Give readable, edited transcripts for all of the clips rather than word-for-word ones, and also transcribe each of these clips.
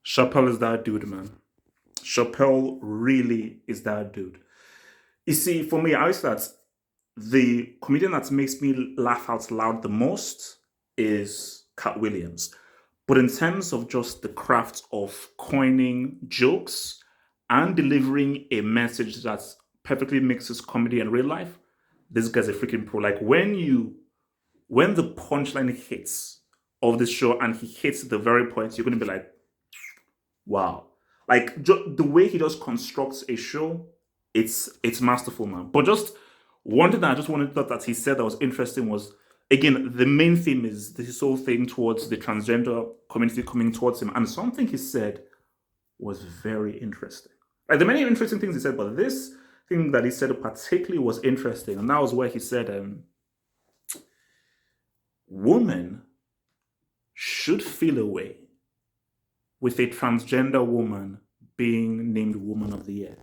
Chappelle is that dude, man. Chappelle really is that dude. You see, for me, I always that the comedian that makes me laugh out loud the most is Cat Williams. But in terms of just the craft of coining jokes and delivering a message that perfectly mixes comedy and real life, this guy's a freaking pro. Like when the punchline hits of the show and he hits the very point, you're gonna be like, wow. Like the way he just constructs a show, it's masterful, man. But just one thing that I just wanted that he said that was interesting was again the main theme is this whole thing towards the transgender community coming towards him, and something he said was very interesting. Like the many interesting things he said, but this thing that he said particularly was interesting, and that was where he said, "Women should feel a way with a transgender woman being named Woman of the Year."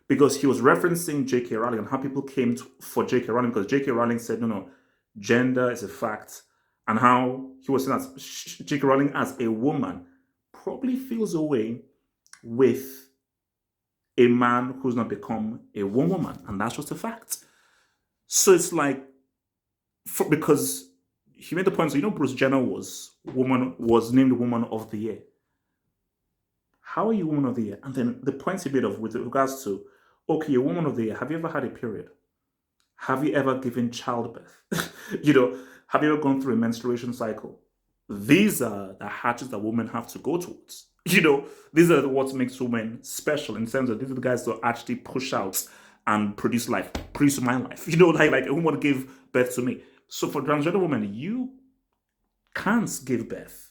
Because he was referencing J.K. Rowling and how people came for J.K. Rowling because J.K. Rowling said, no, no, gender is a fact. And how he was saying that J.K. Rowling as a woman probably feels a way with a man who's not become a woman. And that's just a fact. So it's like, because he made the point, so Bruce Jenner was named Woman of the Year. How are you Woman of the Year? And then the points he made of with regards to, okay, you're Woman of the Year. Have you ever had a period? Have you ever given childbirth? Have you ever gone through a menstruation cycle? These are the hatches that women have to go towards. These are what makes women special in terms of these are the guys that actually push out and produce life, produce my life. Like a woman gave birth to me. So for transgender women, you can't give birth.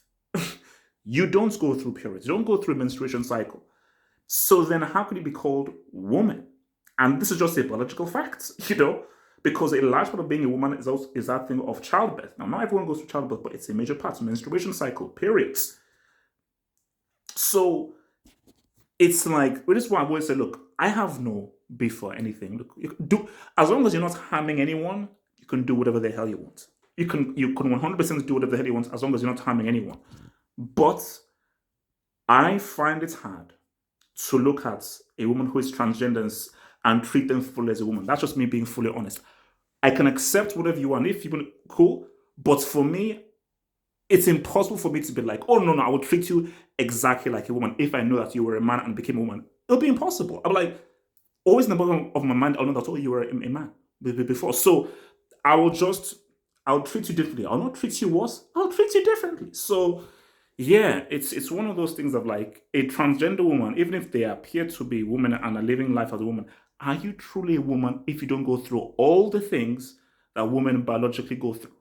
You don't go through periods. You don't go through a menstruation cycle. So then how could you be called woman? And this is just a biological fact, because a large part of being a woman is that thing of childbirth. Now, not everyone goes through childbirth, but it's a major part. Menstruation cycle, periods. So it's like, which is why I always say, look, I have no beef for anything. Look, you can do, as long as you're not harming anyone, you can do whatever the hell you want. You can 100% do whatever the hell you want as long as you're not harming anyone. But I find it hard to look at a woman who is transgender and treat them fully as a woman. That's just me being fully honest. I can accept whatever you want. If you want, cool. But for me, it's impossible for me to be like, oh, no, I will treat you exactly like a woman if I know that you were a man and became a woman. It'll be impossible. I'm like, always in the bottom of my mind, I'll know that, oh, you were a man before. So I'll treat you differently. I'll not treat you worse. I'll treat you differently. So yeah, it's one of those things of like a transgender woman, even if they appear to be women and are living life as a woman, are you truly a woman if you don't go through all the things that women biologically go through?